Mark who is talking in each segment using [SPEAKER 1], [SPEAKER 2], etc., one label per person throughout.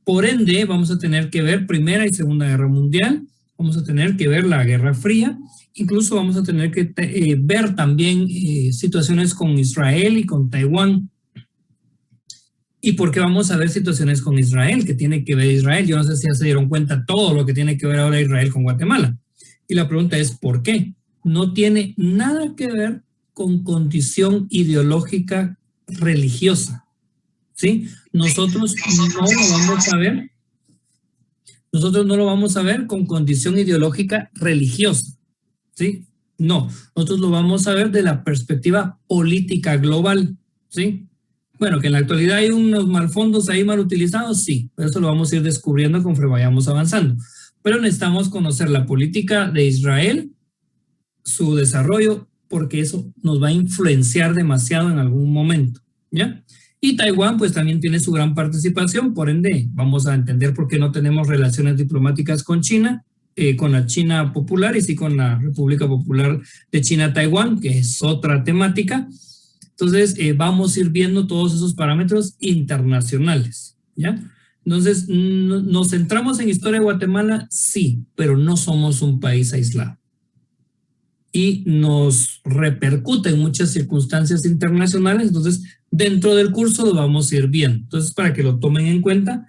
[SPEAKER 1] Por ende, vamos a tener que ver Primera y Segunda Guerra Mundial, vamos a tener que ver la Guerra Fría, incluso vamos a tener que ver también situaciones con Israel y con Taiwán. ¿Y por qué vamos a ver situaciones con Israel? ¿Qué tiene que ver Israel? Yo no sé si ya se dieron cuenta todo lo que tiene que ver ahora Israel con Guatemala. Y la pregunta es, ¿por qué? No tiene nada que ver con condición ideológica religiosa, ¿sí? Nosotros no lo vamos a ver con condición ideológica religiosa, ¿sí? No, nosotros lo vamos a ver de la perspectiva política global, ¿sí? Bueno, que en la actualidad hay unos malfondos ahí mal utilizados, sí, pero eso lo vamos a ir descubriendo conforme vayamos avanzando. Pero necesitamos conocer la política de Israel, su desarrollo, porque eso nos va a influenciar demasiado en algún momento, ¿ya? Y Taiwán pues también tiene su gran participación, por ende vamos a entender por qué no tenemos relaciones diplomáticas con China, con la China popular y sí con la República Popular de China-Taiwán, que es otra temática. Entonces vamos a ir viendo todos esos parámetros internacionales, ¿ya? Entonces, ¿nos centramos en historia de Guatemala? Sí, pero no somos un país aislado. Y nos repercute en muchas circunstancias internacionales, entonces dentro del curso lo vamos a ir viendo. Entonces, para que lo tomen en cuenta,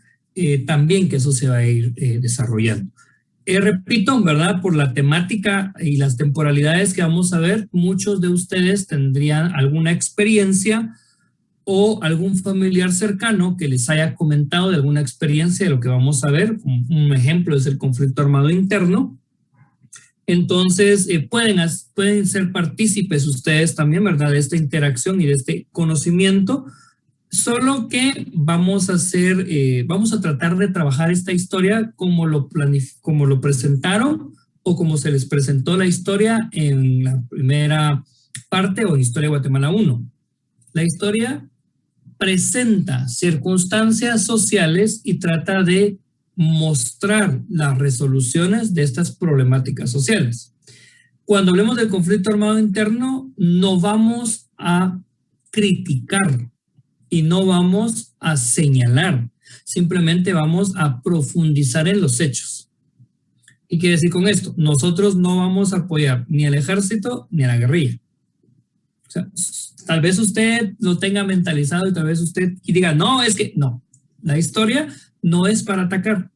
[SPEAKER 1] también que eso se va a ir desarrollando. Repito, ¿verdad? Por la temática y las temporalidades que vamos a ver, muchos de ustedes tendrían alguna experiencia o algún familiar cercano que les haya comentado de alguna experiencia de lo que vamos a ver. Un ejemplo es el conflicto armado interno. Entonces, pueden ser partícipes ustedes también, ¿verdad? De esta interacción y de este conocimiento, solo que vamos a tratar de trabajar esta historia como lo presentaron o como se les presentó la historia en la primera parte o en Historia de Guatemala 1. La historia presenta circunstancias sociales y trata de mostrar las resoluciones de estas problemáticas sociales. Cuando hablemos del conflicto armado interno, no vamos a criticar y no vamos a señalar, simplemente vamos a profundizar en los hechos. ¿Y qué quiere decir con esto? Nosotros no vamos a apoyar ni al ejército ni a la guerrilla. O sea, tal vez usted lo tenga mentalizado y tal vez usted diga, no, es que no. La historia no es para atacar.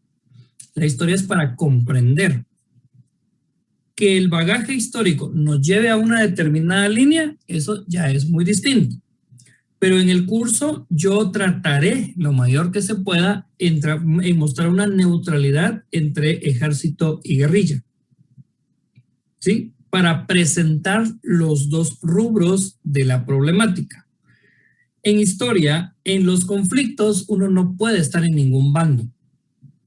[SPEAKER 1] La historia es para comprender. Que el bagaje histórico nos lleve a una determinada línea, eso ya es muy distinto. Pero en el curso yo trataré lo mayor que se pueda en mostrar una neutralidad entre ejército y guerrilla, ¿sí? Para presentar los dos rubros de la problemática. En historia, en los conflictos, uno no puede estar en ningún bando.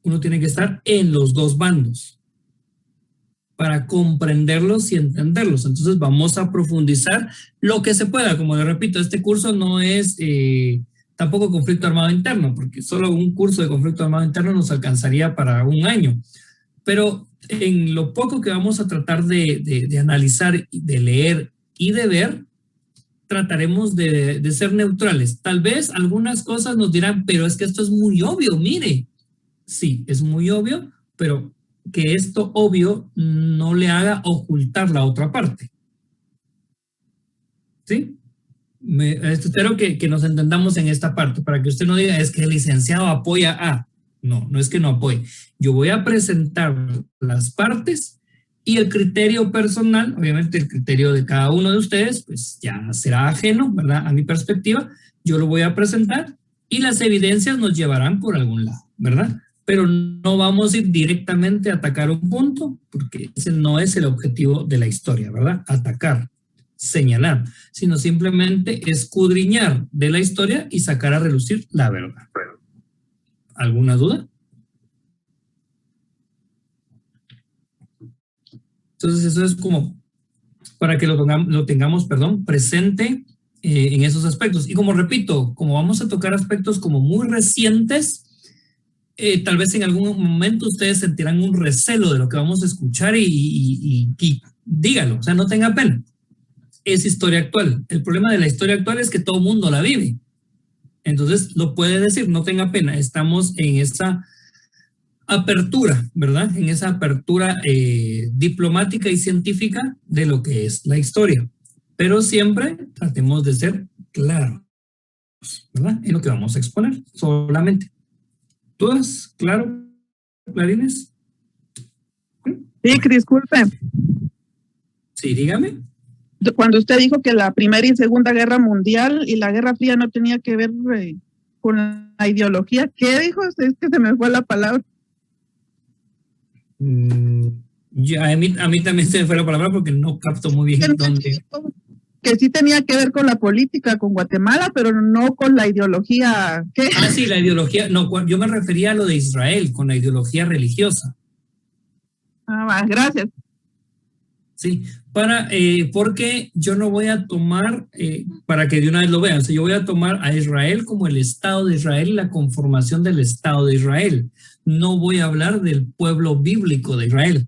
[SPEAKER 1] Uno tiene que estar en los dos bandos para comprenderlos y entenderlos. Entonces vamos a profundizar lo que se pueda. Como les repito, este curso no es tampoco conflicto armado interno, porque solo un curso de conflicto armado interno nos alcanzaría para un año. Pero en lo poco que vamos a tratar de analizar, de leer y de ver, trataremos de ser neutrales. Tal vez algunas cosas nos dirán, pero es que esto es muy obvio, mire. Sí, es muy obvio, pero que esto obvio no le haga ocultar la otra parte. ¿Sí? Espero que nos entendamos en esta parte, para que usted no diga, es que el licenciado apoya a... No, no es que no apoye. Yo voy a presentar las partes y el criterio personal, obviamente el criterio de cada uno de ustedes, pues ya será ajeno, ¿verdad? A mi perspectiva, yo lo voy a presentar y las evidencias nos llevarán por algún lado, ¿verdad? Pero no vamos a ir directamente a atacar un punto, porque ese no es el objetivo de la historia, ¿verdad? Atacar, señalar, sino simplemente escudriñar de la historia y sacar a relucir la verdad. ¿Alguna duda? Entonces eso es como para que lo tengamos presente en esos aspectos. Y como repito, como vamos a tocar aspectos como muy recientes, tal vez en algún momento ustedes sentirán un recelo de lo que vamos a escuchar y dígalo, o sea, no tenga pena. Es historia actual. El problema de la historia actual es que todo el mundo la vive. Entonces lo puede decir, no tenga pena, estamos en esa apertura, ¿verdad? En esa apertura diplomática y científica de lo que es la historia. Pero siempre tratemos de ser claros, ¿verdad? En lo que vamos a exponer, solamente. ¿Todas? ¿Claro? ¿Clarines?
[SPEAKER 2] Sí, disculpe.
[SPEAKER 1] Sí, dígame.
[SPEAKER 2] Cuando usted dijo que la Primera y Segunda Guerra Mundial y la Guerra Fría no tenía que ver con la ideología, ¿qué dijo? Es que se me fue la palabra.
[SPEAKER 1] A mí también se me fue la palabra porque no capto muy bien dónde.
[SPEAKER 2] Que sí tenía que ver con la política, con Guatemala, pero no con la ideología. ¿Qué?
[SPEAKER 1] Ah, sí, la ideología. No, yo me refería a lo de Israel, con la ideología religiosa.
[SPEAKER 2] Ah, gracias.
[SPEAKER 1] Sí, porque yo no voy a tomar, para que de una vez lo vean, o sea, yo voy a tomar a Israel como el Estado de Israel y la conformación del Estado de Israel. No voy a hablar del pueblo bíblico de Israel.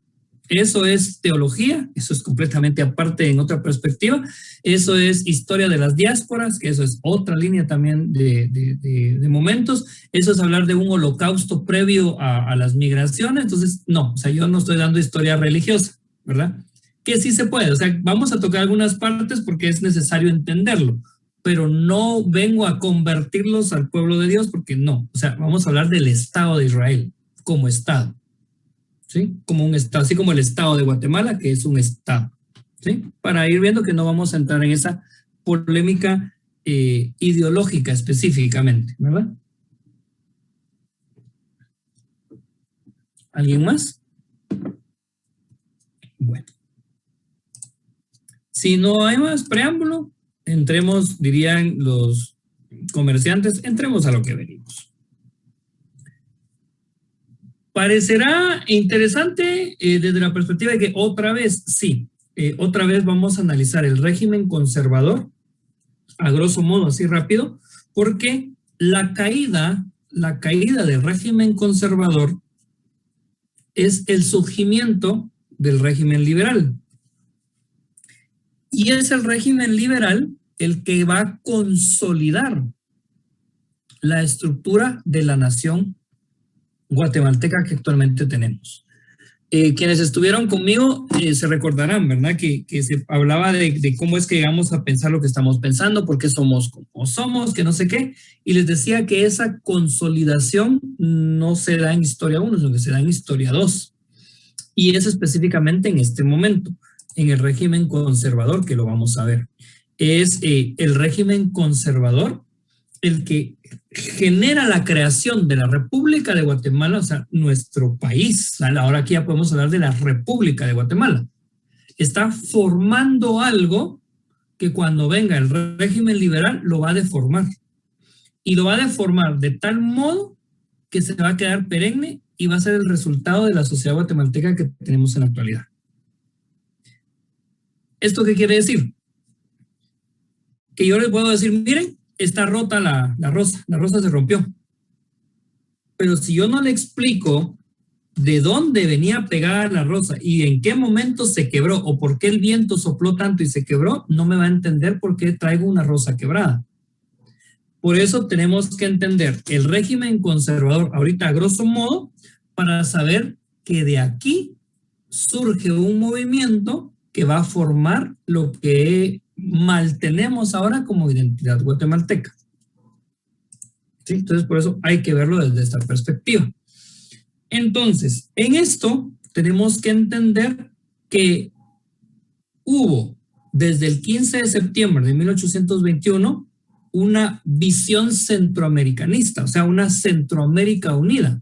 [SPEAKER 1] Eso es teología, eso es completamente aparte en otra perspectiva. Eso es historia de las diásporas, que eso es otra línea también de momentos. Eso es hablar de un holocausto previo a las migraciones. Entonces, no, o sea, yo no estoy dando historia religiosa, ¿verdad? Que sí se puede, o sea, vamos a tocar algunas partes porque es necesario entenderlo, pero no vengo a convertirlos al pueblo de Dios porque no, o sea, vamos a hablar del Estado de Israel como Estado, ¿sí? Como un Estado, así como el Estado de Guatemala, que es un Estado, ¿sí? Para ir viendo que no vamos a entrar en esa polémica ideológica específicamente, ¿verdad? ¿Alguien más? Bueno. Si no hay más preámbulo, entremos, dirían los comerciantes, entremos a lo que venimos. Parecerá interesante desde la perspectiva de que otra vez, sí, otra vez vamos a analizar el régimen conservador, a grosso modo, así rápido, porque la caída del régimen conservador es el surgimiento del régimen liberal. Y es el régimen liberal el que va a consolidar la estructura de la nación guatemalteca que actualmente tenemos. Quienes estuvieron conmigo se recordarán, ¿verdad? Que se hablaba de cómo es que llegamos a pensar lo que estamos pensando, por qué somos como somos, que no sé qué. Y les decía que esa consolidación no se da en historia 1, sino que se da en historia 2. Y es específicamente en este momento, en el régimen conservador, que lo vamos a ver. Es el régimen conservador el que genera la creación de la República de Guatemala, o sea, nuestro país. Ahora aquí ya podemos hablar de la República de Guatemala. Está formando algo que cuando venga el régimen liberal lo va a deformar. Y lo va a deformar de tal modo que se va a quedar perenne y va a ser el resultado de la sociedad guatemalteca que tenemos en la actualidad. ¿Esto qué quiere decir? Que yo les puedo decir, miren, está rota la rosa se rompió. Pero si yo no le explico de dónde venía pegada la rosa y en qué momento se quebró o por qué el viento sopló tanto y se quebró, no me va a entender por qué traigo una rosa quebrada. Por eso tenemos que entender el régimen conservador ahorita a grosso modo para saber que de aquí surge un movimiento que va a formar lo que mantenemos ahora como identidad guatemalteca. ¿Sí? Entonces, por eso hay que verlo desde esta perspectiva. Entonces, en esto tenemos que entender que hubo desde el 15 de septiembre de 1821 una visión centroamericanista, o sea, una Centroamérica unida.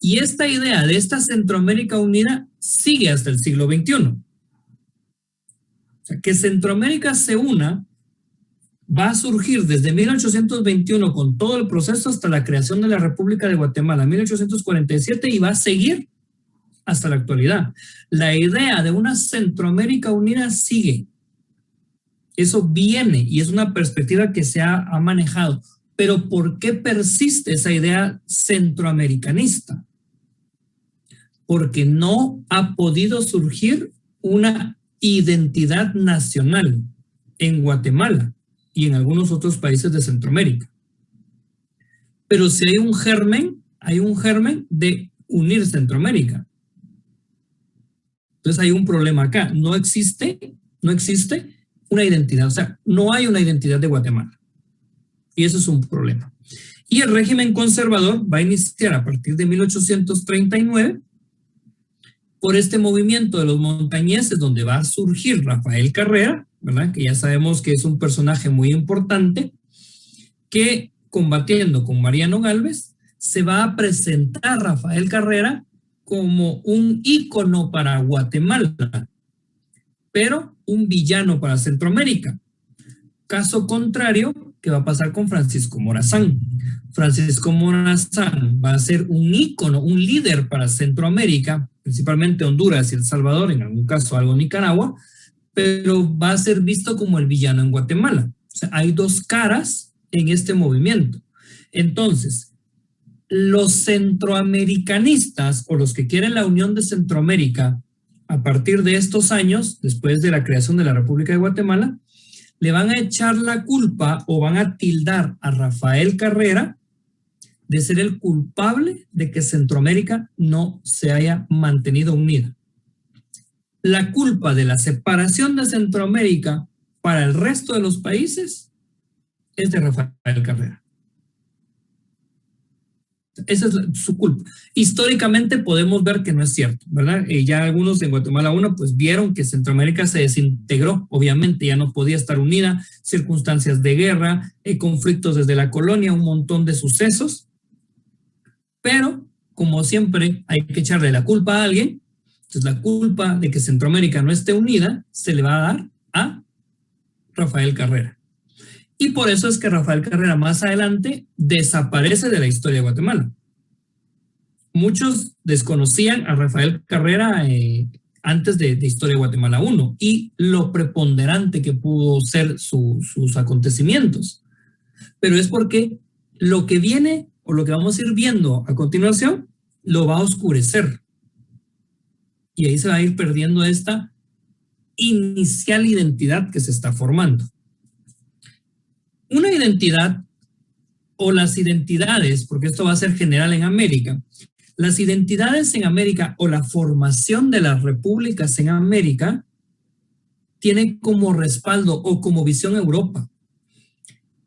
[SPEAKER 1] Y esta idea de esta Centroamérica unida sigue hasta el siglo XXI. O sea, que Centroamérica se una va a surgir desde 1821 con todo el proceso hasta la creación de la República de Guatemala, 1847, y va a seguir hasta la actualidad. La idea de una Centroamérica unida sigue. Eso viene y es una perspectiva que se ha manejado. Pero ¿por qué persiste esa idea centroamericanista? Porque no ha podido surgir una identidad nacional en Guatemala. y en algunos otros países de Centroamérica. Pero si hay un germen de unir Centroamérica. Entonces hay un problema acá. No existe una identidad. O sea, no hay una identidad de Guatemala. Y eso es un problema. Y el régimen conservador va a iniciar a partir de 1839 por este movimiento de los montañeses, donde va a surgir Rafael Carrera, ¿verdad? Que ya sabemos que es un personaje muy importante, que combatiendo con Mariano Gálvez, se va a presentar Rafael Carrera como un ícono para Guatemala, pero un villano para Centroamérica. Caso contrario, ¿qué va a pasar con Francisco Morazán? Francisco Morazán va a ser un ícono, un líder para Centroamérica, principalmente Honduras y El Salvador, en algún caso algo Nicaragua, pero va a ser visto como el villano en Guatemala. O sea, hay dos caras en este movimiento. Entonces, los centroamericanistas o los que quieren la unión de Centroamérica a partir de estos años, después de la creación de la República de Guatemala, le van a echar la culpa o van a tildar a Rafael Carrera de ser el culpable de que Centroamérica no se haya mantenido unida. La culpa de la separación de Centroamérica para el resto de los países es de Rafael Carrera. Esa es su culpa. Históricamente podemos ver que no es cierto, ¿verdad? Ya algunos en Guatemala 1 pues vieron que Centroamérica se desintegró, obviamente ya no podía estar unida, circunstancias de guerra, conflictos desde la colonia, un montón de sucesos, pero como siempre hay que echarle la culpa a alguien. Entonces la culpa de que Centroamérica no esté unida se le va a dar a Rafael Carrera. Y por eso es que Rafael Carrera más adelante desaparece de la historia de Guatemala. Muchos desconocían a Rafael Carrera antes de Historia de Guatemala 1 y lo preponderante que pudo ser sus acontecimientos. Pero es porque lo que viene o lo que vamos a ir viendo a continuación lo va a oscurecer. Y ahí se va a ir perdiendo esta inicial identidad que se está formando. Una identidad o las identidades, porque esto va a ser general en América, las identidades en América o la formación de las repúblicas en América tiene como respaldo o como visión Europa.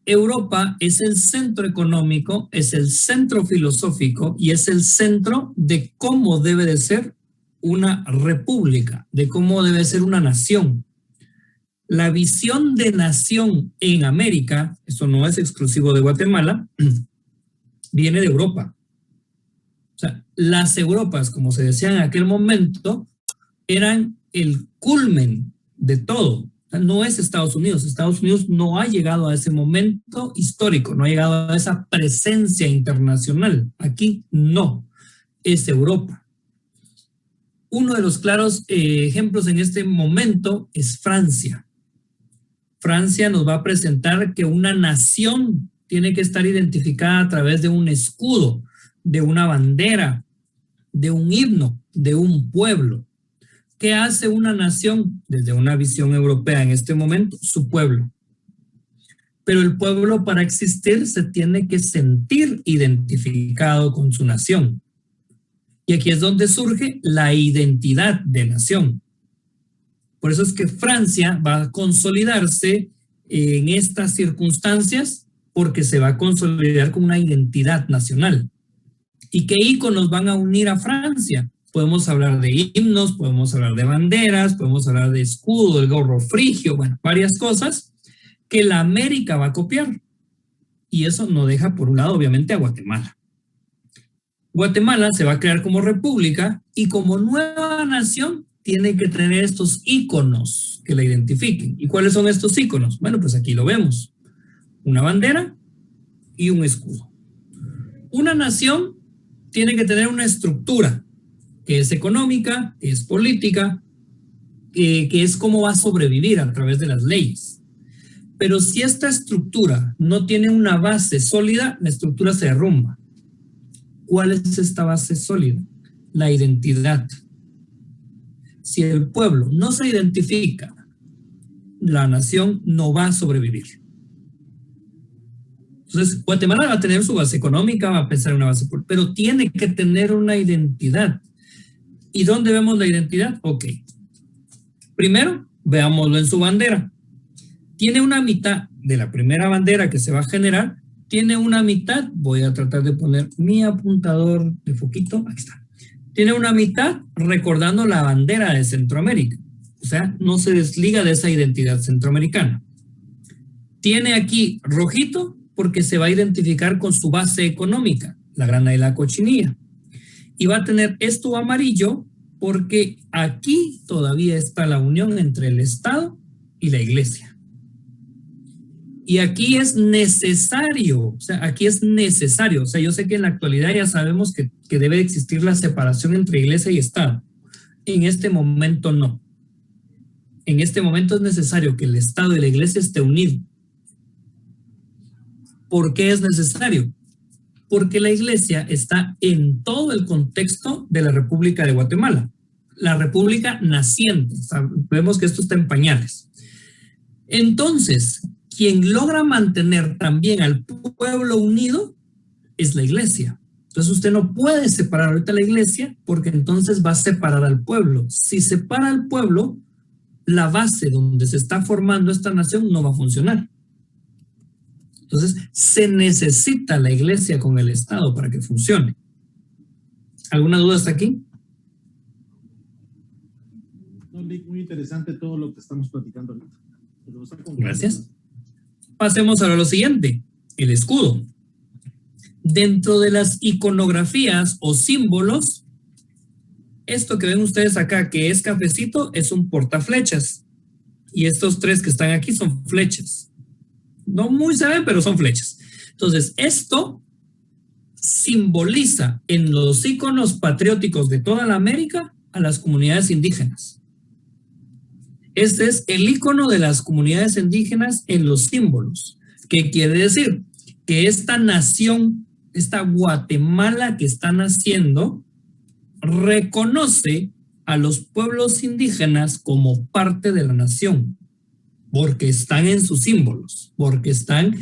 [SPEAKER 1] Europa es el centro económico, es el centro filosófico y es el centro de cómo debe de ser una república, de cómo debe ser una nación. La visión de nación en América, esto no es exclusivo de Guatemala, viene de Europa. O sea, las Europas, como se decía en aquel momento, eran el culmen de todo. O sea, no es Estados Unidos. Estados Unidos no ha llegado a ese momento histórico, no ha llegado a esa presencia internacional. Aquí no, es Europa. Uno de los claros ejemplos en este momento es Francia. Francia nos va a presentar que una nación tiene que estar identificada a través de un escudo, de una bandera, de un himno, de un pueblo. ¿Qué hace una nación desde una visión europea en este momento? Su pueblo. Pero el pueblo para existir se tiene que sentir identificado con su nación. Y aquí es donde surge la identidad de nación. Por eso es que Francia va a consolidarse en estas circunstancias porque se va a consolidar con una identidad nacional. ¿Y qué íconos van a unir a Francia? Podemos hablar de himnos, podemos hablar de banderas, podemos hablar de escudo, el gorro frigio, bueno, varias cosas que la América va a copiar. Y eso no deja por un lado, obviamente, a Guatemala. Guatemala se va a crear como república y como nueva nación tiene que tener estos íconos que la identifiquen. ¿Y cuáles son estos íconos? Bueno, pues aquí lo vemos. Una bandera y un escudo. Una nación tiene que tener una estructura que es económica, que es política, que es cómo va a sobrevivir a través de las leyes. Pero si esta estructura no tiene una base sólida, la estructura se derrumba. ¿Cuál es esta base sólida? La identidad. Si el pueblo no se identifica, la nación no va a sobrevivir. Entonces, Guatemala va a tener su base económica, va a pensar en una base, pero tiene que tener una identidad. ¿Y dónde vemos la identidad? Ok. Primero, veámoslo en su bandera. Tiene una mitad de la primera bandera que se va a generar, tiene una mitad, voy a tratar de poner mi apuntador de foquito, aquí está. Tiene una mitad recordando la bandera de Centroamérica. O sea, no se desliga de esa identidad centroamericana. Tiene aquí rojito porque se va a identificar con su base económica, la grana y la cochinilla. Y va a tener esto amarillo porque aquí todavía está la unión entre el Estado y la Iglesia. Y aquí es necesario, o sea, aquí es necesario. O sea, yo sé que en la actualidad ya sabemos que debe existir la separación entre Iglesia y Estado. En este momento no. En este momento es necesario que el Estado y la Iglesia estén unidos. ¿Por qué es necesario? Porque la Iglesia está en todo el contexto de la República de Guatemala. La República naciente. Vemos que esto está en pañales. Entonces, quien logra mantener también al pueblo unido es la Iglesia. Entonces usted no puede separar ahorita la Iglesia porque entonces va a separar al pueblo. Si separa al pueblo, la base donde se está formando esta nación no va a funcionar. Entonces se necesita la Iglesia con el Estado para que funcione. ¿Alguna duda hasta aquí?
[SPEAKER 3] Muy interesante todo lo que estamos platicando ahorita.
[SPEAKER 1] Gracias. Pasemos ahora a lo siguiente, el escudo. Dentro de las iconografías o símbolos, esto que ven ustedes acá, que es cafecito, es un portaflechas. Y estos tres que están aquí son flechas. No muy se ven, pero son flechas. Entonces, esto simboliza en los iconos patrióticos de toda la América a las comunidades indígenas. Este es el icono de las comunidades indígenas en los símbolos. ¿Qué quiere decir? Que esta nación, esta Guatemala que están haciendo, reconoce a los pueblos indígenas como parte de la nación, porque están en sus símbolos, porque están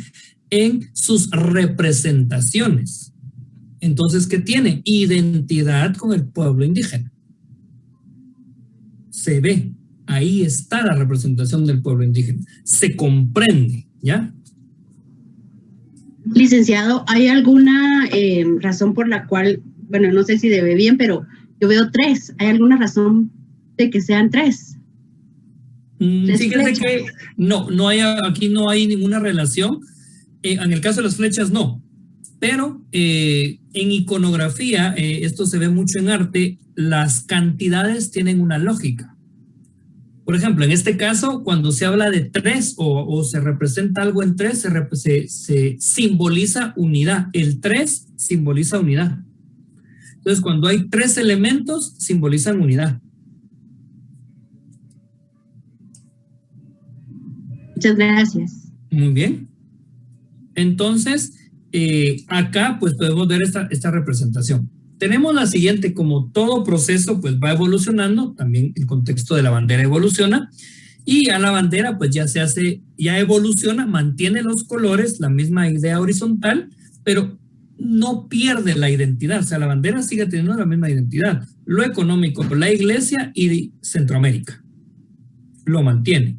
[SPEAKER 1] en sus representaciones. Entonces, ¿qué tiene? Identidad con el pueblo indígena. Se ve. Ahí está la representación del pueblo indígena. Se comprende, ¿ya?
[SPEAKER 4] Licenciado, ¿hay alguna razón por la cual, bueno, no sé si debe bien, pero yo veo 3. ¿Hay alguna razón de que sean 3?
[SPEAKER 1] Fíjense que no hay, aquí no hay ninguna relación. En el caso de las flechas, no. Pero en iconografía, esto se ve mucho en arte, las cantidades tienen una lógica. Por ejemplo, en este caso, cuando se habla de 3 o se representa algo en 3, se simboliza unidad. El 3 simboliza unidad. Entonces, cuando hay 3 elementos, simbolizan unidad.
[SPEAKER 4] Muchas gracias.
[SPEAKER 1] Muy bien. Entonces, acá pues podemos ver esta representación. Tenemos la siguiente, como todo proceso pues va evolucionando, también el contexto de la bandera evoluciona, y a la bandera pues ya evoluciona, mantiene los colores, la misma idea horizontal, pero no pierde la identidad, o sea, la bandera sigue teniendo la misma identidad, lo económico, la Iglesia y Centroamérica, lo mantiene.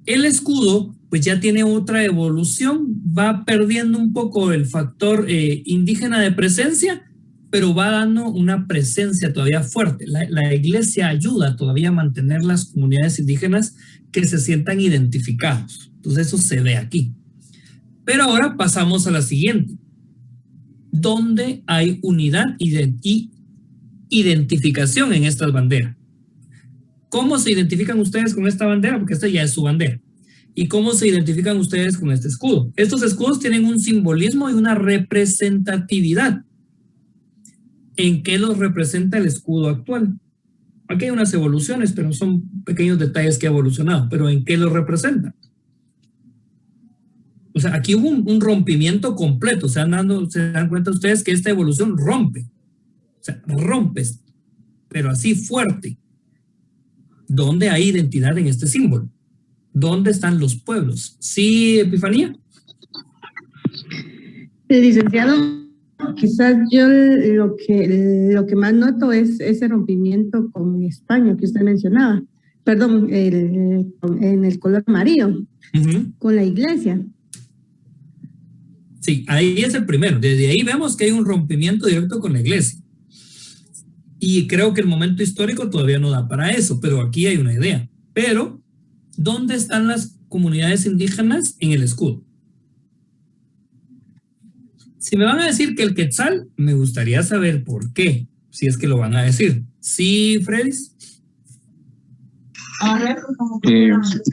[SPEAKER 1] El escudo pues ya tiene otra evolución, va perdiendo un poco el factor indígena de presencia, pero va dando una presencia todavía fuerte. La Iglesia ayuda todavía a mantener las comunidades indígenas que se sientan identificados. Entonces eso se ve aquí. Pero ahora pasamos a la siguiente, donde hay unidad y identificación en estas banderas. ¿Cómo se identifican ustedes con esta bandera? Porque esta ya es su bandera. ¿Y cómo se identifican ustedes con este escudo? Estos escudos tienen un simbolismo y una representatividad. ¿En qué los representa el escudo actual? Aquí hay unas evoluciones, pero son pequeños detalles que ha evolucionado. ¿Pero en qué los representa? O sea, aquí hubo un rompimiento completo. Se dan cuenta ustedes que esta evolución rompe. O sea, rompe, pero así fuerte. ¿Dónde hay identidad en este símbolo? ¿Dónde están los pueblos? ¿Sí, Epifanía?
[SPEAKER 5] Licenciado, quizás yo lo que más noto es ese rompimiento con España que usted mencionaba. Perdón, en el color amarillo, con la iglesia.
[SPEAKER 1] Sí, ahí es el primero. Desde ahí vemos que hay un rompimiento directo con la iglesia. Y creo que el momento histórico todavía no da para eso, pero aquí hay una idea. Pero, ¿dónde están las comunidades indígenas? En el escudo. Si me van a decir que el quetzal, me gustaría saber por qué, si es que lo van a decir. ¿Sí, Freddy?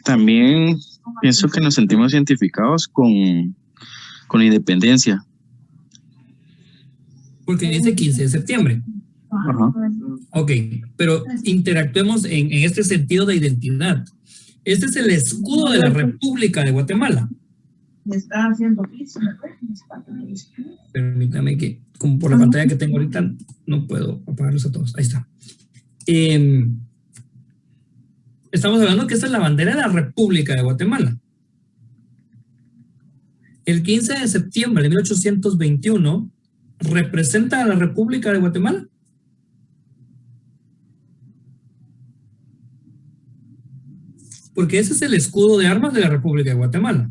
[SPEAKER 6] También pienso que nos sentimos identificados con la independencia.
[SPEAKER 1] Porque dice 15 de septiembre.
[SPEAKER 6] Ajá.
[SPEAKER 1] Ok, pero interactuemos en este sentido de identidad. Este es el escudo de la República de Guatemala.
[SPEAKER 7] Está haciendo piso.
[SPEAKER 1] Permítame que, como por la pantalla que tengo ahorita, no puedo apagarlos a todos. Ahí está. Estamos hablando que esta es la bandera de la República de Guatemala. El 15 de septiembre de 1821 representa a la República de Guatemala. Porque ese es el escudo de armas de la República de Guatemala.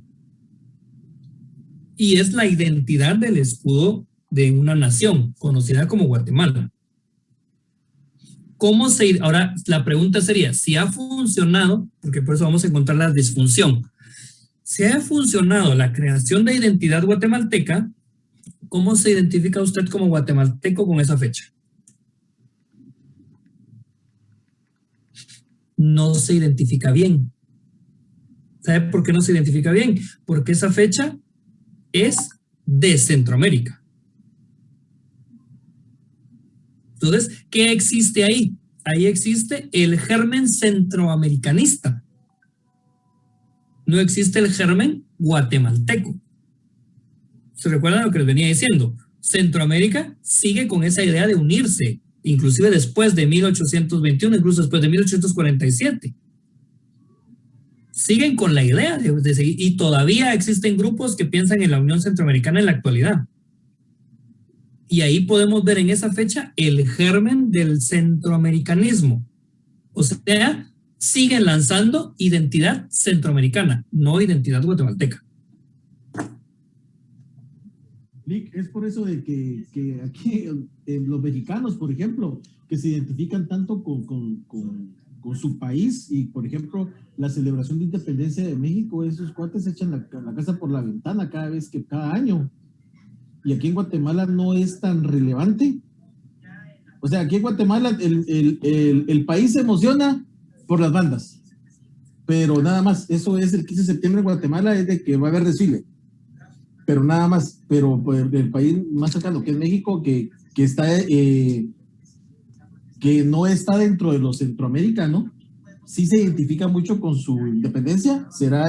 [SPEAKER 1] Y es la identidad del escudo de una nación conocida como Guatemala. Ahora, la pregunta sería, si ha funcionado, porque por eso vamos a encontrar la disfunción, si ha funcionado la creación de identidad guatemalteca, ¿cómo se identifica usted como guatemalteco con esa fecha? No se identifica bien. ¿Sabe por qué no se identifica bien? Porque esa fecha es de Centroamérica. Entonces, ¿qué existe ahí? Ahí existe el germen centroamericanista. No existe el germen guatemalteco. ¿Se recuerdan lo que les venía diciendo? Centroamérica sigue con esa idea de unirse, inclusive después de 1821, incluso después de 1847. Siguen con la idea de seguir, y todavía existen grupos que piensan en la Unión Centroamericana en la actualidad. Y ahí podemos ver en esa fecha el germen del centroamericanismo. O sea, siguen lanzando identidad centroamericana, no identidad guatemalteca.
[SPEAKER 3] Lick, es por eso de que aquí los mexicanos, por ejemplo, que se identifican tanto con su país y, por ejemplo, la celebración de independencia de México, esos cuates echan la casa por la ventana cada año. Y aquí en Guatemala no es tan relevante. O sea, aquí en Guatemala el país se emociona por las bandas. Pero nada más, eso es el 15 de septiembre en Guatemala, es de que va a haber desfile. Pero nada más, pero pues, el país más cercano, que es México, que está, que no está dentro de los centroamericanos, sí se identifica mucho con su independencia. ¿Será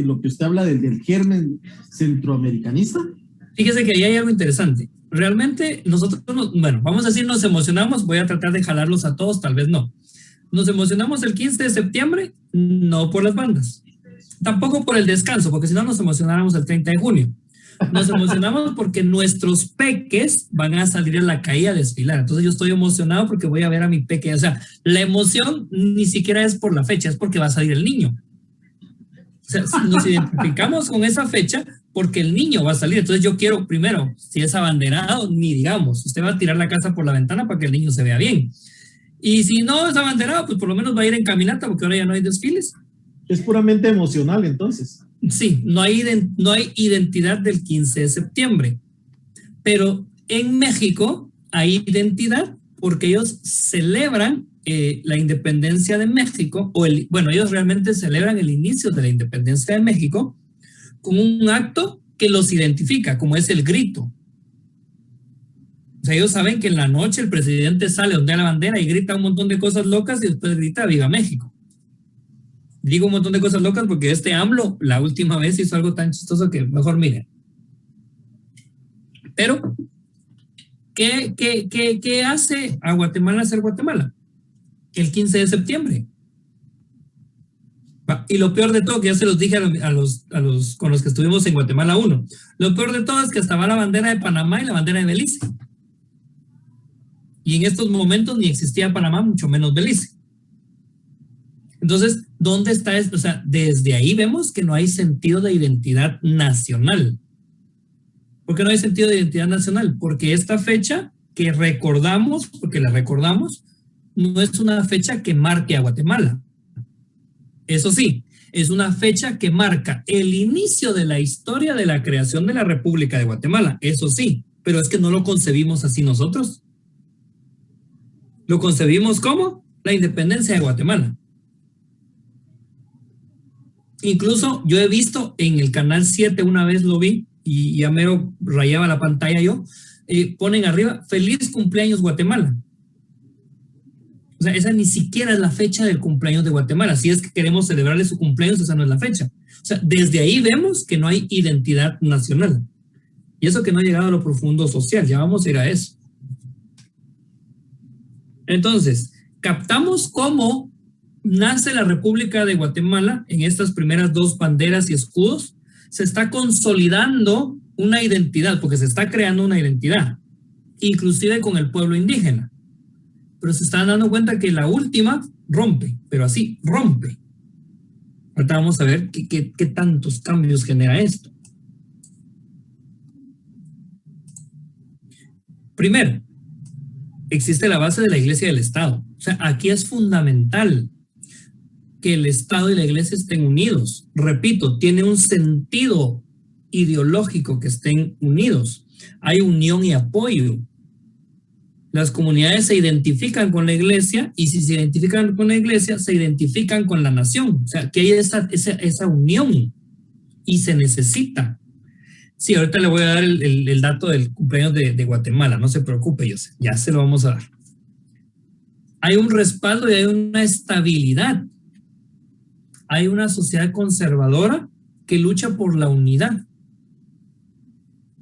[SPEAKER 3] lo que usted habla del germen centroamericanista?
[SPEAKER 1] Fíjese que ahí hay algo interesante. Realmente nosotros, bueno, vamos a decir nos emocionamos, voy a tratar de jalarlos a todos, tal vez no. Nos emocionamos el 15 de septiembre, no por las bandas. Tampoco por el descanso, porque si no nos emocionáramos el 30 de junio. Nos emocionamos porque nuestros peques van a salir a la calle a desfilar. Entonces yo estoy emocionado porque voy a ver a mi peque. O sea, la emoción ni siquiera es por la fecha, es porque va a salir el niño. O sea, nos identificamos con esa fecha porque el niño va a salir. Entonces yo quiero, primero, si es abanderado, ni digamos, usted va a tirar la casa por la ventana para que el niño se vea bien. Y si no es abanderado, pues por lo menos va a ir en caminata porque ahora ya no hay desfiles.
[SPEAKER 3] Es puramente emocional, entonces.
[SPEAKER 1] Sí, no hay identidad del 15 de septiembre. Pero en México hay identidad porque ellos celebran la independencia de México, bueno, ellos realmente celebran el inicio de la independencia de México con un acto que los identifica, como es el grito. O sea, ellos saben que en la noche el presidente sale, ondea la bandera y grita un montón de cosas locas y después grita ¡Viva México! Digo un montón de cosas locas porque este AMLO la última vez hizo algo tan chistoso que mejor miren. Pero, ¿qué hace a Guatemala ser Guatemala? El 15 de septiembre. Y lo peor de todo, que ya se los dije a los con los que estuvimos en Guatemala 1, lo peor de todo es que hasta va la bandera de Panamá y la bandera de Belice. Y en estos momentos ni existía Panamá, mucho menos Belice. Entonces, ¿dónde está esto? O sea, desde ahí vemos que no hay sentido de identidad nacional. ¿Por qué no hay sentido de identidad nacional? Porque esta fecha que recordamos, porque la recordamos, no es una fecha que marque a Guatemala. Eso sí, es una fecha que marca el inicio de la historia de la creación de la República de Guatemala. Eso sí, pero es que no lo concebimos así nosotros. Lo concebimos como la independencia de Guatemala. Incluso yo he visto en el canal 7, una vez lo vi y ya mero rayaba la pantalla yo, ponen arriba, feliz cumpleaños Guatemala. O sea, esa ni siquiera es la fecha del cumpleaños de Guatemala. Si es que queremos celebrarle su cumpleaños, esa no es la fecha. O sea, desde ahí vemos que no hay identidad nacional. Y eso que no ha llegado a lo profundo social, ya vamos a ir a eso. Entonces, captamos cómo nace la República de Guatemala en estas primeras dos banderas y escudos. Se está consolidando una identidad, porque se está creando una identidad, inclusive con el pueblo indígena. Pero se están dando cuenta que la última rompe, pero así, rompe. Ahorita vamos a ver qué tantos cambios genera esto. Primero, existe la base de la Iglesia y del Estado. O sea, aquí es fundamental que el Estado y la Iglesia estén unidos. Repito, tiene un sentido ideológico que estén unidos. Hay unión y apoyo. Las comunidades se identifican con la Iglesia y si se identifican con la Iglesia, se identifican con la nación. O sea, que hay esa unión y se necesita. Sí, ahorita le voy a dar el dato del cumpleaños de Guatemala. No se preocupe, yo sé, ya se lo vamos a dar. Hay un respaldo y hay una estabilidad. Hay una sociedad conservadora que lucha por la unidad.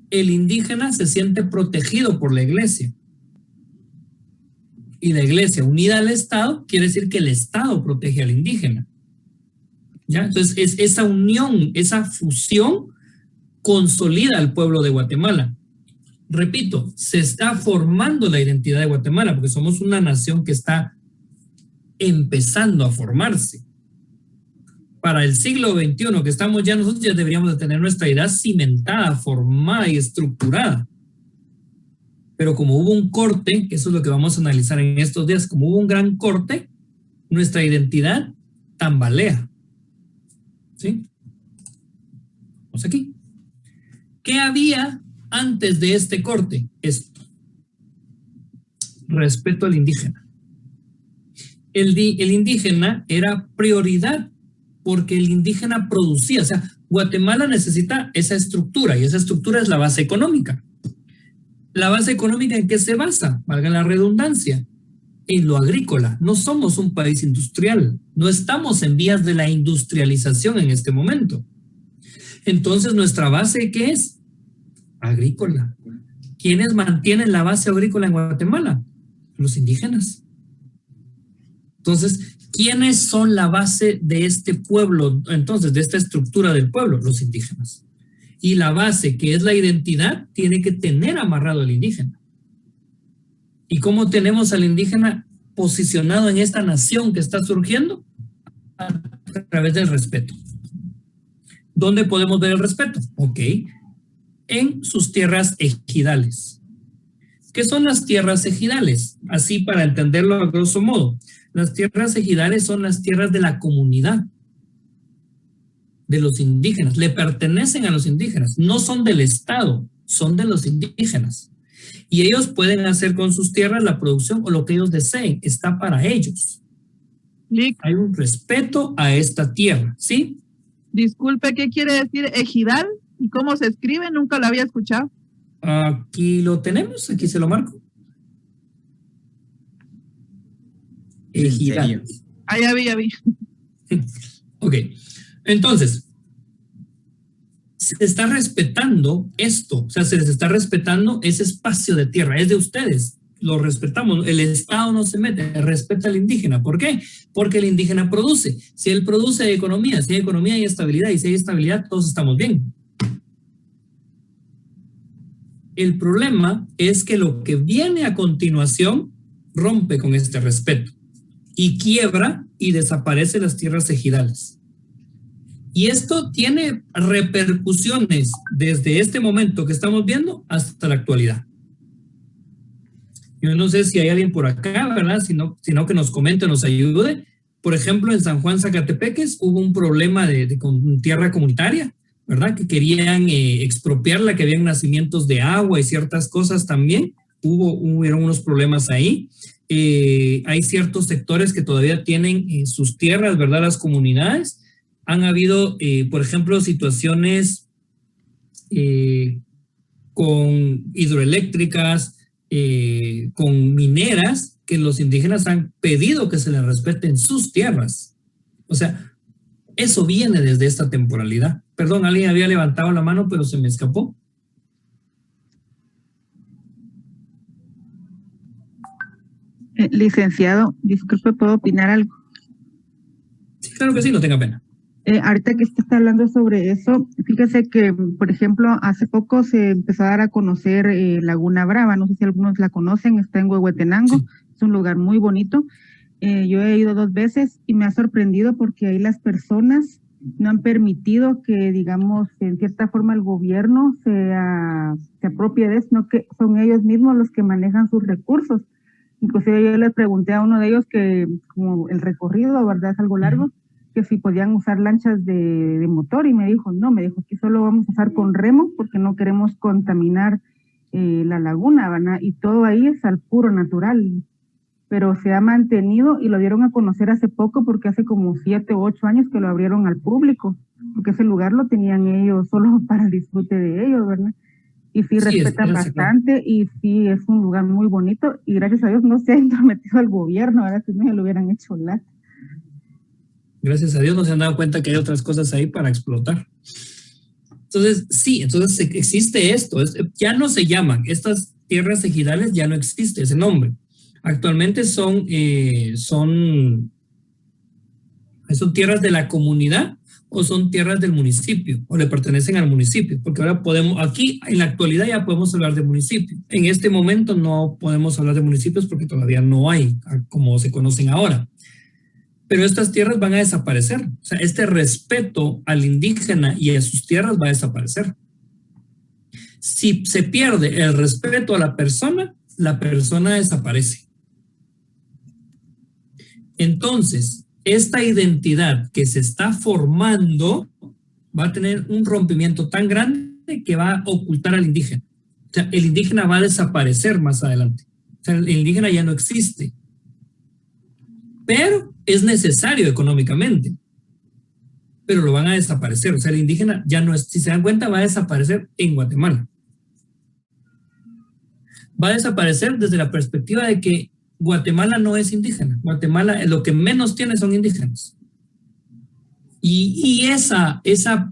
[SPEAKER 1] El indígena se siente protegido por la Iglesia. Y la Iglesia unida al Estado quiere decir que el Estado protege al indígena. ¿Ya? Entonces, es esa unión, esa fusión consolida al pueblo de Guatemala. Repito, se está formando la identidad de Guatemala porque somos una nación que está empezando a formarse. Para el siglo XXI que estamos ya, nosotros ya deberíamos de tener nuestra idea cimentada, formada y estructurada. Pero como hubo un corte, que eso es lo que vamos a analizar en estos días, como hubo un gran corte, nuestra identidad tambalea. ¿Sí? Vamos aquí. ¿Qué había antes de este corte? Esto. Respeto al indígena. El indígena era prioridad porque el indígena producía. O sea, Guatemala necesita esa estructura y esa estructura es la base económica. ¿La base económica en qué se basa? Valga la redundancia. En lo agrícola. No somos un país industrial. No estamos en vías de la industrialización en este momento. Entonces, ¿nuestra base qué es? Agrícola. ¿Quiénes mantienen la base agrícola en Guatemala? Los indígenas. Entonces, ¿quiénes son la base de este pueblo? Entonces, de esta estructura del pueblo, los indígenas. Y la base, que es la identidad, tiene que tener amarrado al indígena. ¿Y cómo tenemos al indígena posicionado en esta nación que está surgiendo? A través del respeto. ¿Dónde podemos ver el respeto? Ok. En sus tierras ejidales. ¿Qué son las tierras ejidales? Así para entenderlo a grosso modo. Las tierras ejidales son las tierras de la comunidad, de los indígenas. Le pertenecen a los indígenas. No son del Estado, son de los indígenas. Y ellos pueden hacer con sus tierras la producción o lo que ellos deseen. Está para ellos. Hay un respeto a esta tierra, ¿sí?
[SPEAKER 2] Disculpe, ¿qué quiere decir ejidal? ¿Y cómo se escribe? Nunca lo había escuchado.
[SPEAKER 1] Aquí lo tenemos, aquí se lo marco. Ejidal.
[SPEAKER 2] Ah, ya vi.
[SPEAKER 1] Ok, entonces, se está respetando esto, o sea, se les está respetando ese espacio de tierra, es de ustedes. lo respetamos. El Estado no se mete, respeta al indígena. ¿Por qué? Porque el indígena produce. Si él produce, hay economía. Si hay economía, hay estabilidad. Y si hay estabilidad, todos estamos bien. El problema es que lo que viene a continuación rompe con este respeto y quiebra y desaparece las tierras ejidales. Y esto tiene repercusiones desde este momento que estamos viendo hasta la actualidad. Yo no sé si hay alguien por acá, ¿verdad? Sino que nos comente, nos ayude. Por ejemplo, en San Juan, Zacatepeques, hubo un problema con tierra comunitaria, ¿verdad? Que querían expropiarla, que habían nacimientos de agua y ciertas cosas también. Hubieron unos problemas ahí. Hay ciertos sectores que todavía tienen sus tierras, ¿verdad? Las comunidades. Han habido, por ejemplo, situaciones con hidroeléctricas, con mineras, que los indígenas han pedido que se les respeten sus tierras. O sea, eso viene desde esta temporalidad. Perdón, alguien había levantado la mano, pero se me escapó.
[SPEAKER 2] Licenciado, disculpe, ¿puedo opinar algo?
[SPEAKER 1] Sí, claro que sí, no tenga pena.
[SPEAKER 2] Ahorita que usted está hablando sobre eso, fíjese que, por ejemplo, hace poco se empezó a dar a conocer Laguna Brava, no sé si algunos la conocen, está en Huehuetenango, sí. Es un lugar muy bonito. Yo he ido 2 veces y me ha sorprendido porque ahí las personas no han permitido que, digamos, en cierta forma el gobierno se apropie de eso, sino que son ellos mismos los que manejan sus recursos. Inclusive yo les pregunté a uno de ellos que, como el recorrido, ¿verdad? Es algo largo, que si podían usar lanchas de motor, y me dijo, no, aquí solo vamos a usar con remo porque no queremos contaminar la laguna, ¿verdad? Y todo ahí es al puro natural, pero se ha mantenido y lo dieron a conocer hace poco porque hace como 7 u 8 años que lo abrieron al público, porque ese lugar lo tenían ellos solo para el disfrute de ellos, ¿verdad? Y sí respetan bastante y sí es un lugar muy bonito y gracias a Dios no se ha intrometido al gobierno, ¿verdad? Si no ya lo hubieran hecho lata.
[SPEAKER 1] Gracias a Dios no se han dado cuenta que hay otras cosas ahí para explotar. Entonces, sí, entonces existe esto. Ya no se llaman, estas tierras ejidales ya no existe ese nombre. Actualmente son tierras de la comunidad o son tierras del municipio o le pertenecen al municipio, porque ahora aquí en la actualidad ya podemos hablar de municipio. En este momento no podemos hablar de municipios porque todavía no hay como se conocen ahora. Pero estas tierras van a desaparecer. O sea, este respeto al indígena y a sus tierras va a desaparecer. Si se pierde el respeto a la persona desaparece. Entonces, esta identidad que se está formando va a tener un rompimiento tan grande que va a ocultar al indígena. O sea, el indígena va a desaparecer más adelante. O sea, el indígena ya no existe. Pero es necesario económicamente. Pero lo van a desaparecer. O sea, el indígena ya no es, si se dan cuenta, va a desaparecer en Guatemala. Va a desaparecer desde la perspectiva de que Guatemala no es indígena. Guatemala lo que menos tiene son indígenas. Y esa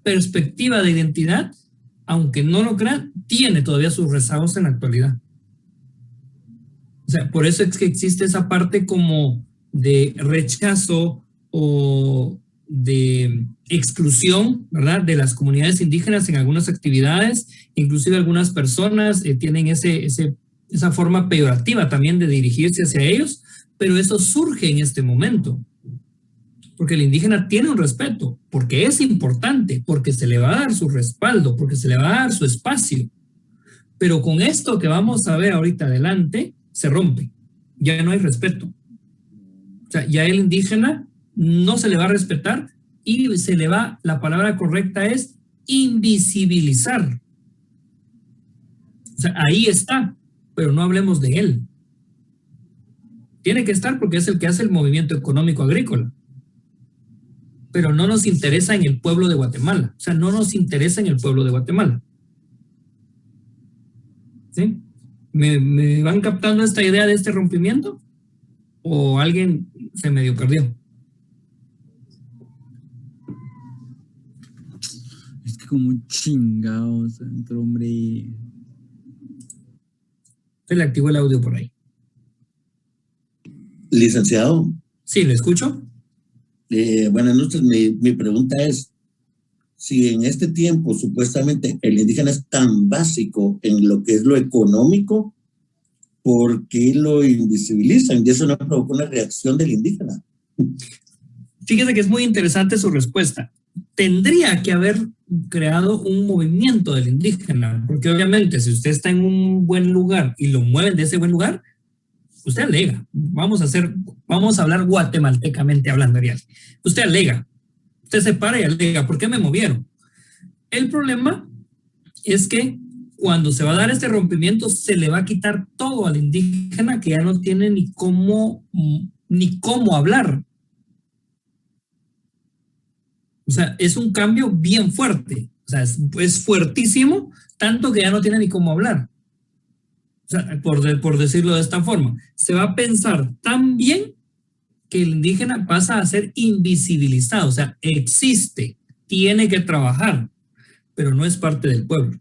[SPEAKER 1] perspectiva de identidad, aunque no lo crean, tiene todavía sus rezagos en la actualidad. O sea, por eso es que existe esa parte como de rechazo o de exclusión, ¿verdad?, de las comunidades indígenas en algunas actividades. Inclusive algunas personas tienen esa forma peyorativa también de dirigirse hacia ellos, pero eso surge en este momento. Porque el indígena tiene un respeto, porque es importante, porque se le va a dar su respaldo, porque se le va a dar su espacio. Pero con esto que vamos a ver ahorita adelante, se rompe. Ya no hay respeto. O sea, ya el indígena no se le va a respetar y la palabra correcta es invisibilizar. O sea, ahí está, pero no hablemos de él. Tiene que estar porque es el que hace el movimiento económico agrícola. Pero no nos interesa en el pueblo de Guatemala. O sea, no nos interesa en el pueblo de Guatemala. ¿Sí? ¿Me van captando esta idea de este rompimiento? ¿O alguien se medio perdió?
[SPEAKER 8] Es que como un chingado, hombre.
[SPEAKER 1] Se le activó el audio por ahí.
[SPEAKER 8] Licenciado,
[SPEAKER 1] Sí, ¿le escucho?
[SPEAKER 8] buenas noches. Mi pregunta es, si en este tiempo supuestamente el indígena es tan básico en lo que es lo económico, ¿por qué lo invisibilizan? Y eso no provocó una reacción del indígena.
[SPEAKER 1] Fíjese que es muy interesante su respuesta. Tendría que haber creado un movimiento del indígena, porque obviamente si usted está en un buen lugar y lo mueven de ese buen lugar, usted alega. Vamos a hablar guatemaltecamente hablando, Ariel. Usted alega. Usted se para y alega, ¿por qué me movieron? El problema es que cuando se va a dar este rompimiento, se le va a quitar todo al indígena que ya no tiene ni cómo hablar. O sea, es un cambio bien fuerte. O sea, es fuertísimo, tanto que ya no tiene ni cómo hablar. O sea, por decirlo de esta forma, se va a pensar tan bien que el indígena pasa a ser invisibilizado. O sea, existe, tiene que trabajar, pero no es parte del pueblo.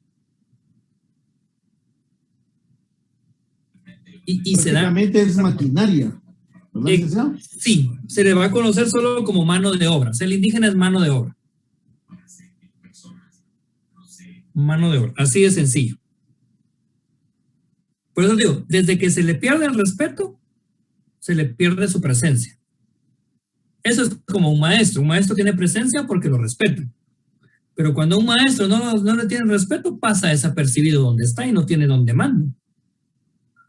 [SPEAKER 1] Y se da...
[SPEAKER 3] Prácticamente es maquinaria, ¿verdad, licenciado?
[SPEAKER 1] Sí, se le va a conocer solo como mano de obra. O sea, el indígena es mano de obra. Mano de obra, así de sencillo. Por eso digo, desde que se le pierde el respeto, se le pierde su presencia. Eso es como un maestro. Un maestro tiene presencia porque lo respetan. Pero cuando un maestro no le tiene respeto, pasa desapercibido donde está y no tiene donde manda.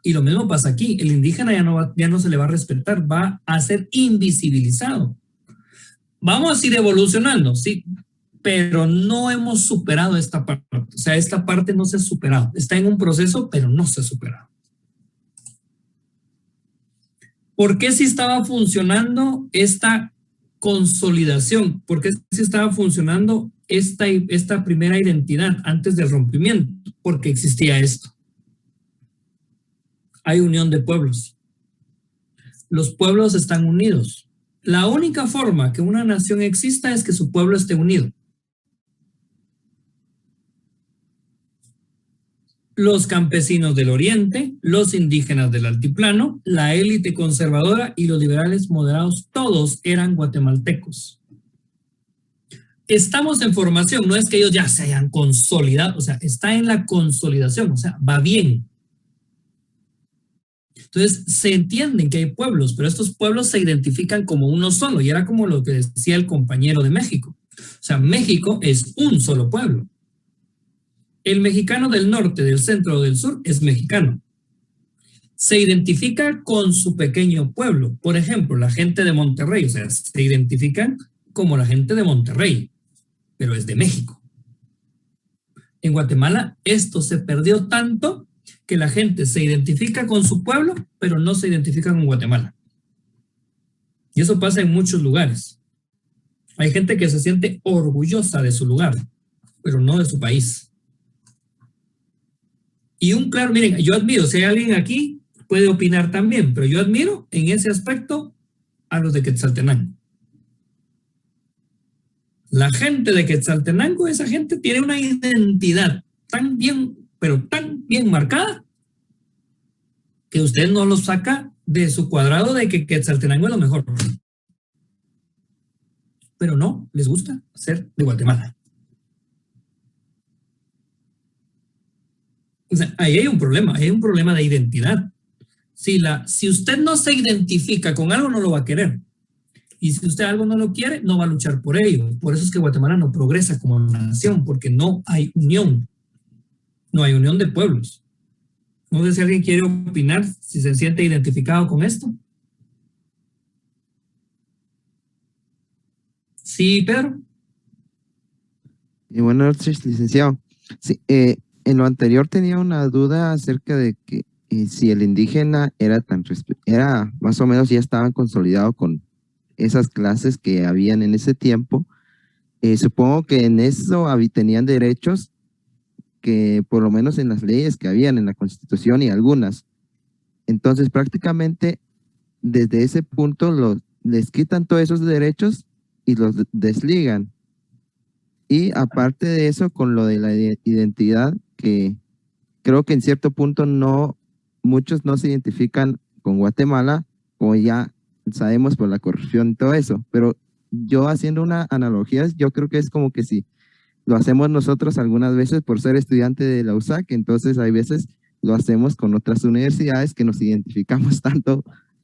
[SPEAKER 1] Y lo mismo pasa aquí. El indígena ya no se le va a respetar, va a ser invisibilizado. Vamos a ir evolucionando, sí, pero no hemos superado esta parte. O sea, esta parte no se ha superado. Está en un proceso, pero no se ha superado. ¿Por qué sí estaba funcionando esta consolidación? ¿Por qué sí estaba funcionando esta primera identidad antes del rompimiento? Porque existía esto. Hay unión de pueblos. Los pueblos están unidos. La única forma que una nación exista es que su pueblo esté unido. Los campesinos del oriente, los indígenas del altiplano, la élite conservadora y los liberales moderados, todos eran guatemaltecos. Estamos en formación, no es que ellos ya se hayan consolidado, o sea, está en la consolidación, o sea, va bien. Entonces, se entienden que hay pueblos, pero estos pueblos se identifican como uno solo, y era como lo que decía el compañero de México. O sea, México es un solo pueblo. El mexicano del norte, del centro o del sur es mexicano. Se identifica con su pequeño pueblo. Por ejemplo, la gente de Monterrey, o sea, se identifican como la gente de Monterrey, pero es de México. En Guatemala esto se perdió tanto que la gente se identifica con su pueblo, pero no se identifica con Guatemala. Y eso pasa en muchos lugares. Hay gente que se siente orgullosa de su lugar, pero no de su país. Y claro, miren, yo admiro, si hay alguien aquí, puede opinar también, pero yo admiro en ese aspecto a los de Quetzaltenango. La gente de Quetzaltenango, esa gente tiene una identidad tan bien, pero tan bien marcada, que usted no lo saca de su cuadrado de que Quetzaltenango es lo mejor. Pero no, les gusta ser de Guatemala. O sea, ahí hay un problema de identidad. Si usted no se identifica con algo, no lo va a querer. Y si usted algo no lo quiere, no va a luchar por ello. Por eso es que Guatemala no progresa como nación, porque no hay unión. No hay unión de pueblos. No sé si alguien quiere opinar, si se siente identificado con esto. Sí, Pedro.
[SPEAKER 9] Buenas noches, licenciado. Sí, en lo anterior tenía una duda acerca de que si el indígena era más o menos ya estaban consolidados con esas clases que habían en ese tiempo. Supongo que en eso tenían derechos que por lo menos en las leyes que habían en la Constitución y algunas. Entonces prácticamente desde ese punto les quitan todos esos derechos y los desligan. Y aparte de eso, con lo de la identidad, que creo que en cierto punto muchos no se identifican con Guatemala, como ya sabemos por la corrupción y todo eso, pero yo haciendo una analogía, yo creo que es como que si lo hacemos nosotros algunas veces por ser estudiante de la USAC, entonces hay veces lo hacemos con otras universidades que nos identificamos tanto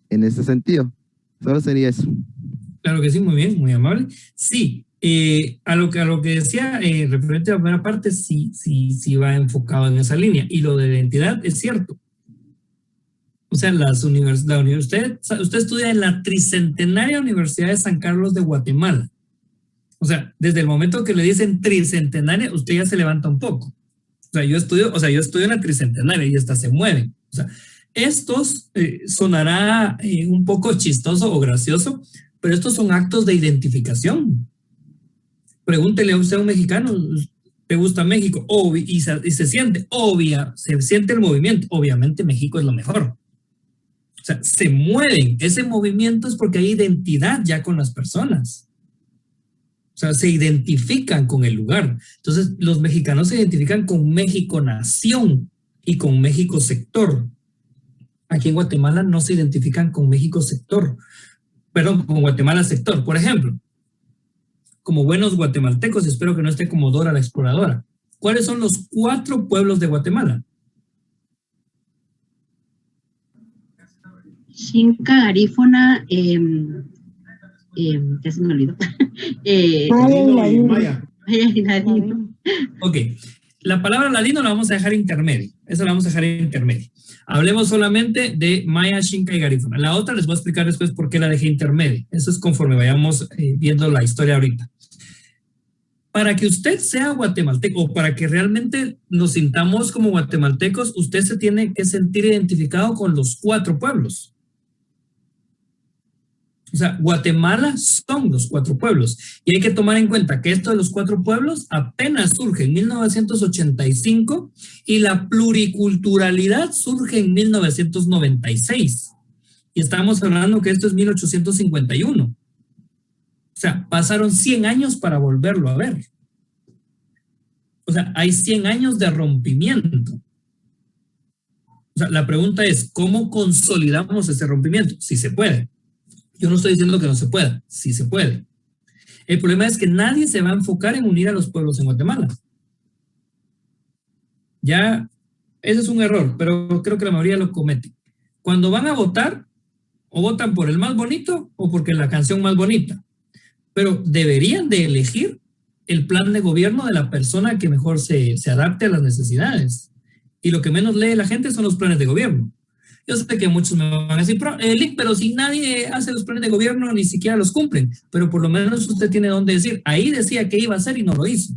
[SPEAKER 9] en ese sentido. Solo sería eso.
[SPEAKER 1] Claro que sí, muy bien, muy amable. Sí, a lo que decía referente a la primera parte, sí va enfocado en esa línea. Y lo de la identidad es cierto. O sea, usted estudia en la Tricentenaria Universidad de San Carlos de Guatemala. O sea, desde el momento que le dicen tricentenaria, usted ya se levanta un poco. O sea, yo estudio en la Tricentenaria y hasta se mueven. O sea, estos sonará un poco chistoso o gracioso, pero estos son actos de identificación. Pregúntele a usted a un mexicano, ¿te gusta México? Y se siente el movimiento. Obviamente México es lo mejor. O sea, se mueven. Ese movimiento es porque hay identidad ya con las personas. O sea, se identifican con el lugar. Entonces, los mexicanos se identifican con México Nación y con México Sector. Aquí en Guatemala no se identifican con México Sector. Perdón, con Guatemala Sector. Por ejemplo, como buenos guatemaltecos, espero que no esté como Dora la Exploradora. ¿Cuáles son los 4 pueblos de Guatemala?
[SPEAKER 4] Xinca, Garífuna, ya se me olvidó.
[SPEAKER 3] Maya.
[SPEAKER 1] Ok, la palabra ladino la vamos a dejar intermedio. Esa la vamos a dejar intermedio. Hablemos solamente de Maya, Xinca y Garífuna. La otra les voy a explicar después por qué la dejé intermedia. Eso es conforme vayamos viendo la historia ahorita. Para que usted sea guatemalteco o para que realmente nos sintamos como guatemaltecos, usted se tiene que sentir identificado con los 4 pueblos. O sea, Guatemala son los 4 pueblos. Y hay que tomar en cuenta que esto de los 4 pueblos apenas surge en 1985 y la pluriculturalidad surge en 1996. Y estamos hablando que esto es 1851. O sea, pasaron 100 años para volverlo a ver. O sea, hay 100 años de rompimiento. O sea, la pregunta es, ¿cómo consolidamos ese rompimiento? Si se puede. Yo no estoy diciendo que no se pueda, sí se puede. El problema es que nadie se va a enfocar en unir a los pueblos en Guatemala. Ya, ese es un error, pero creo que la mayoría lo comete. Cuando van a votar, o votan por el más bonito o porque la canción más bonita. Pero deberían de elegir el plan de gobierno de la persona que mejor se adapte a las necesidades. Y lo que menos lee la gente son los planes de gobierno. Yo sé que muchos me van a decir, pero si nadie hace los planes de gobierno, ni siquiera los cumplen. Pero por lo menos usted tiene dónde decir, ahí decía que iba a hacer y no lo hizo.